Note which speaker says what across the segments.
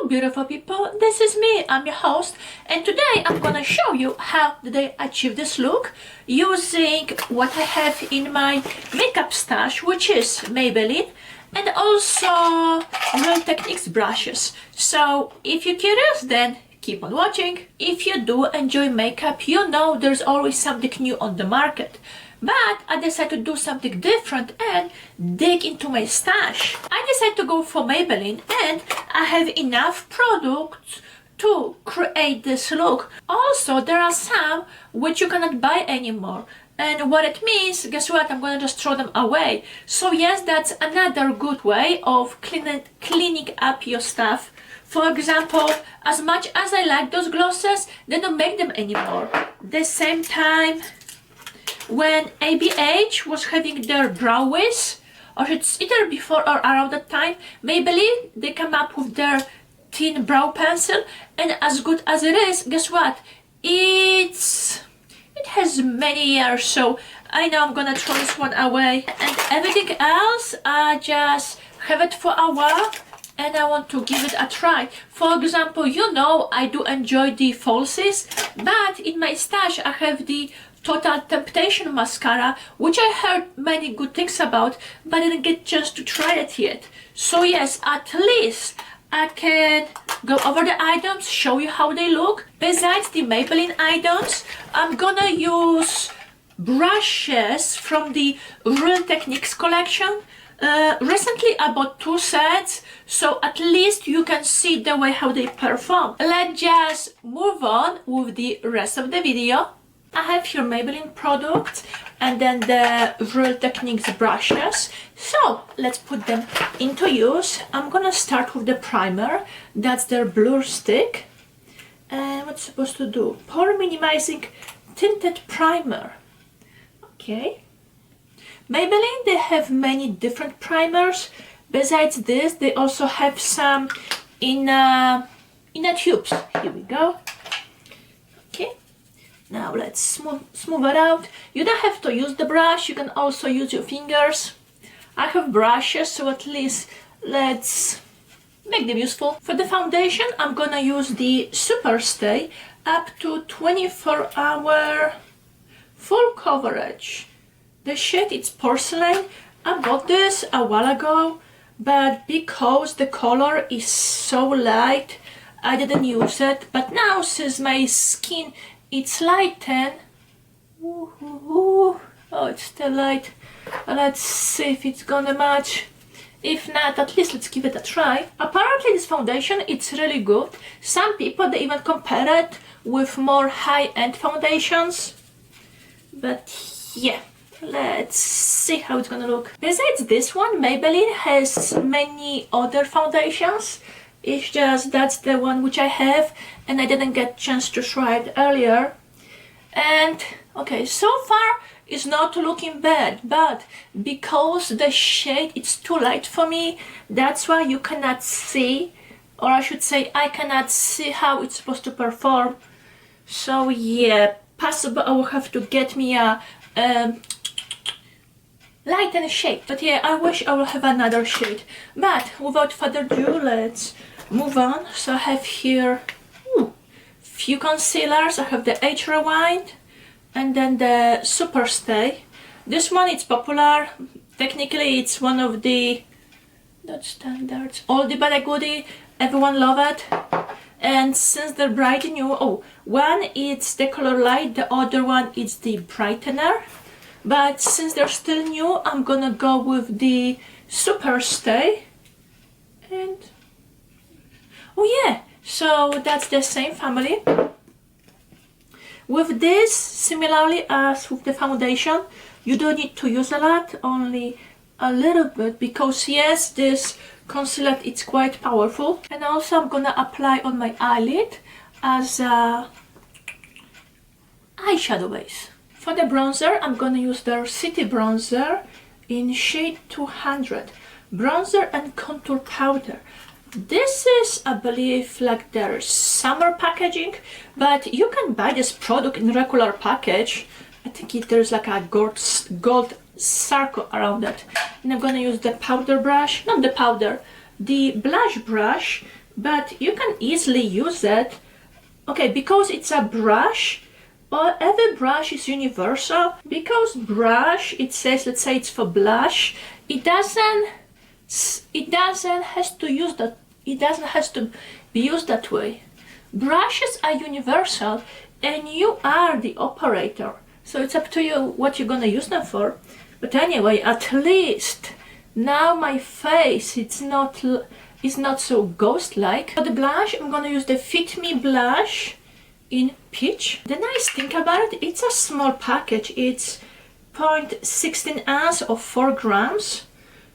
Speaker 1: beautiful people, this is me, I'm your host, and today I'm gonna show you how did I achieve this look using what I have in my makeup stash, which is Maybelline and also Real Techniques brushes. So if you're curious, then keep on watching. If you do enjoy makeup, you know there's always something new on the market. But I decided to do something different and dig into my stash. I decided to go for Maybelline and I have enough products to create this look. Also, there are some which you cannot buy anymore. And what it means, guess what, I'm gonna just throw them away. So yes, that's another good way of cleaning up your stuff. For example, as much as I like those glosses, they don't make them anymore. The same time, when ABH was having their brow wiz, or it's either before or around that time, Maybelline, they come up with their thin brow pencil, and as good as it is, guess what? It has many years, so I know I'm gonna throw this one away. And everything else, I just have it for a while, and I want to give it a try. For example, you know I do enjoy the falsies, but in my stash I have the Total Temptation mascara, which I heard many good things about, but I didn't get a chance to try it yet. So yes, at least I can go over the items, show you how they look. Besides the Maybelline items, I'm gonna use brushes from the Real Techniques collection. Recently I bought 2 sets, so at least you can see the way how they perform. Let's just move on with the rest of the video. I have here Maybelline products and then the Real Techniques brushes. So let's put them into use. I'm gonna start with the primer. That's their blur stick. And what's it supposed to do? Pore minimizing tinted primer. Okay. Maybelline, they have many different primers. Besides this, they also have some in a tubes. Here we go. Okay. Now let's smooth it out. You don't have to use the brush, you can also use your fingers. I have brushes, so at least let's make them useful. For the foundation, I'm gonna use the Super Stay up to 24-hour full coverage. The shade is Porcelain. I bought this a while ago, but because the color is so light, I didn't use it. But now, since my skin it's lightened, oh, it's still light. Let's see if it's gonna match. If not, at least let's give it a try. Apparently this foundation, it's really good. Some people, they even compare it with more high-end foundations. But yeah, let's see how it's gonna look. Besides this one, Maybelline has many other foundations. It's just that's the one which I have, and I didn't get a chance to try it earlier. And okay, so far it's not looking bad, but because the shade is too light for me, that's why you cannot see, or I should say I cannot see how it's supposed to perform. So yeah, possible I will have to get me a lighten shade. But yeah, I wish I will have another shade. But without further ado, let's move on. So I have here few concealers. I have the Age Rewind and then the Super Stay. This one, it's popular. Technically it's one of the not standards, oldie but a goodie. Everyone love it. And since they're bright new, one it's the color light, the other one is the brightener. But since they're still new, I'm gonna go with the Super Stay. And oh yeah, so that's the same family. With this, similarly as with the foundation, you don't need to use a lot, only a little bit, because yes, this concealer it's quite powerful. And also I'm gonna apply on my eyelid as a eyeshadow base. For the bronzer, I'm gonna use their City Bronzer in shade 200. Bronzer and contour powder. This is, I believe, like their summer packaging, but you can buy this product in regular package. I think there's like a gold circle around it. And I'm gonna use the powder brush, not the powder, the blush brush, but you can easily use that. Okay, because it's a brush, or every brush is universal. Because brush, it says, let's say it's for blush, it doesn't has to use that. It doesn't has to be used that way. Brushes are universal, and you are the operator. So it's up to you what you're gonna use them for. But anyway, at least now my face is not so ghost-like. For the blush, I'm gonna use the Fit Me blush in Peach. The nice thing about it, it's a small package. It's 0.16 ounce or 4 grams.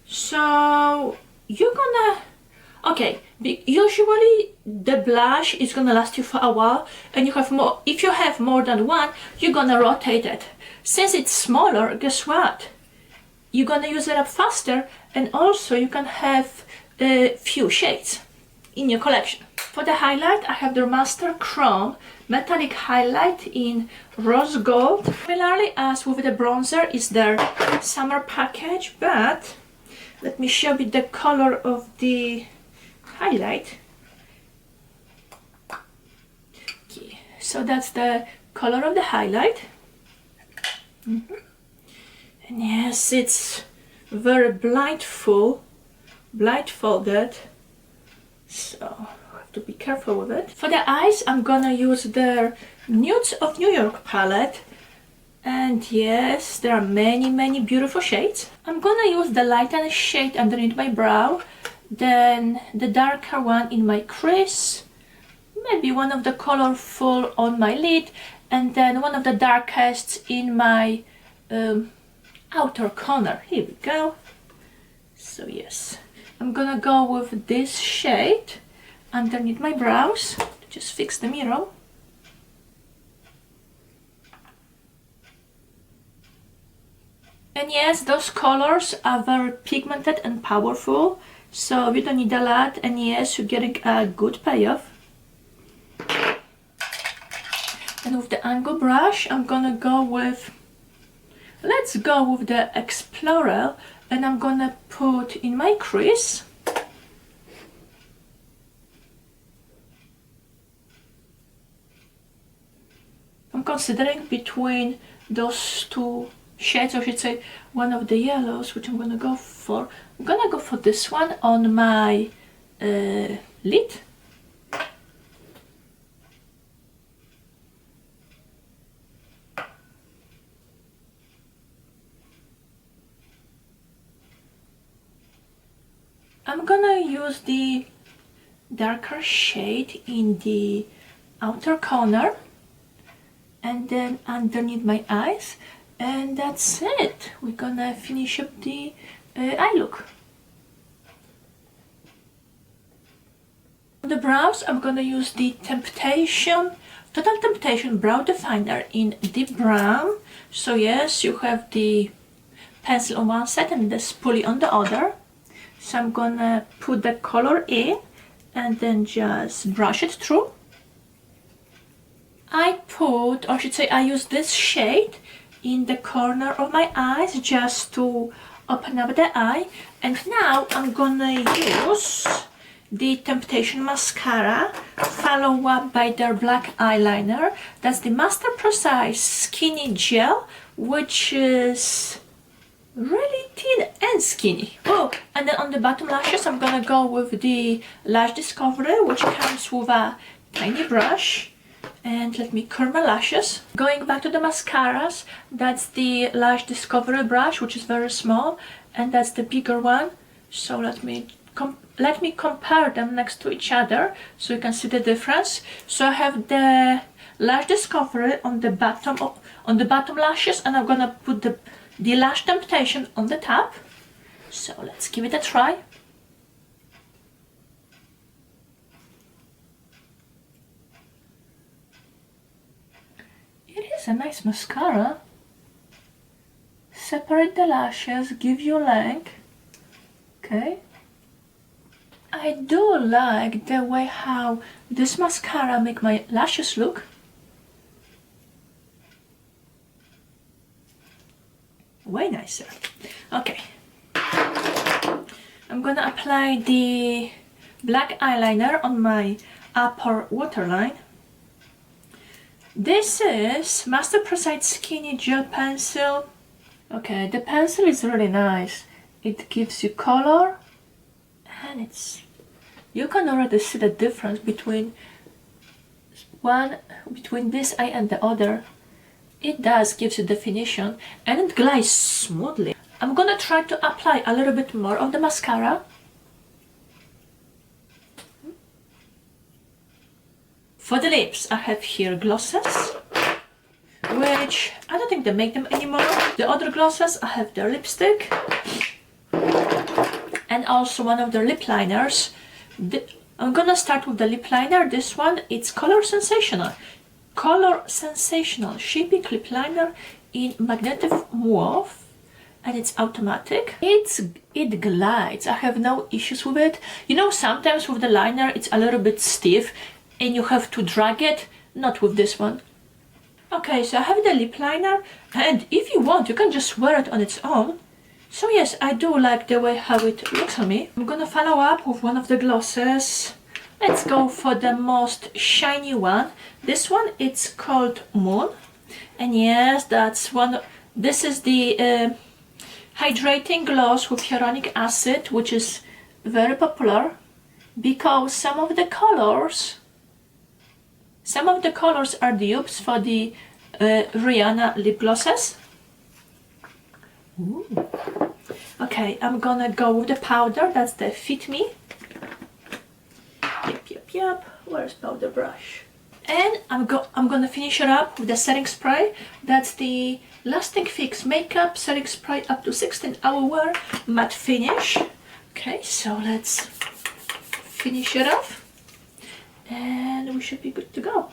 Speaker 1: So you're gonna, okay, usually the blush is gonna last you for a while, and you have more. If you have more than one, you're gonna rotate it. Since it's smaller, guess what? You're gonna use it up faster, and also you can have a few shades in your collection. For the highlight, I have the Master Chrome Metallic Highlight in Rose Gold. Similarly as with the bronzer is their summer package, but let me show you the color of the highlight. Okay, so that's the color of the highlight. And yes, it's very blindfolded, so I have to be careful with it. For the eyes, I'm gonna use their Nudes of New York palette. And yes, there are many beautiful shades. I'm gonna use the lighter shade underneath my brow, then the darker one in my crease, maybe one of the colorful on my lid, and then one of the darkest in my outer corner. Here we go. So yes, I'm gonna go with this shade underneath my brows to just fix the mirror. And yes, those colors are very pigmented and powerful, so you don't need a lot, and yes, you're getting a good payoff. And with the angle brush, I'm gonna go with, let's go with the Explorer, and I'm gonna put in my crease. I'm considering between those two shades, or I should say one of the yellows, which I'm gonna go for. I'm gonna go for this one on my lid. I'm gonna use the darker shade in the outer corner and then underneath my eyes. And that's it. We're gonna finish up the eye look. For the brows, I'm gonna use the Total Temptation Brow Definer in Deep Brown. So yes, you have the pencil on one side and the spoolie on the other. So I'm gonna put the color in and then just brush it through. I use this shade in the corner of my eyes just to open up the eye. And now I'm gonna use the Temptation Mascara, followed up by their black eyeliner. That's the Master Precise Skinny Gel, which is really thin and skinny. Oh, and then on the bottom lashes, I'm gonna go with the Lash Discovery, which comes with a tiny brush. And let me curl my lashes. Going back to the mascaras, that's the Lash Discovery brush, which is very small, and that's the bigger one. So let me compare them next to each other so you can see the difference. So I have the Lash Discovery on the bottom lashes, and I'm gonna put the Lash Temptation on the top. So let's give it a try. It is a nice mascara. Separate the lashes, give you length. Okay. I do like the way how this mascara make my lashes look. Way nicer. Okay. I'm gonna apply the black eyeliner on my upper waterline. This is Master Precise Skinny Gel Pencil. Okay, the pencil is really nice. It gives you color, and you can already see the difference between this eye and the other. It does gives you definition, and it glides smoothly. I'm gonna try to apply a little bit more of the mascara. For the lips, I have here glosses, which I don't think they make them anymore. The other glosses, I have their lipstick, and also one of their lip liners. I'm gonna start with the lip liner. This one, it's Color Sensational. Color Sensational Shaping Lip Liner in Magnetic Mauve, and it's automatic. It glides. I have no issues with it. You know, sometimes with the liner, it's a little bit stiff, and you have to drag it. Not with this one. Okay, so I have the lip liner, and if you want, you can just wear it on its own. So yes, I do like the way how it looks on me. I'm gonna follow up with one of the glosses. Let's go for the most shiny one. This one, it's called Moon. And yes, that's one. This is the hydrating gloss with hyaluronic acid, which is very popular because some of the colors are dupes for the Rihanna lip glosses. Ooh. Okay, I'm gonna go with the powder. That's the Fit Me. Yep. Where's powder brush? And I'm gonna finish it up with the setting spray. That's the Lasting Fix Makeup Setting Spray up to 16-hour wear matte finish. Okay, so let's finish it off, and we should be good to go.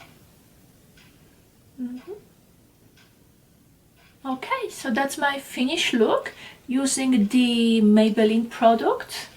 Speaker 1: Okay, so that's my finished look using the Maybelline product.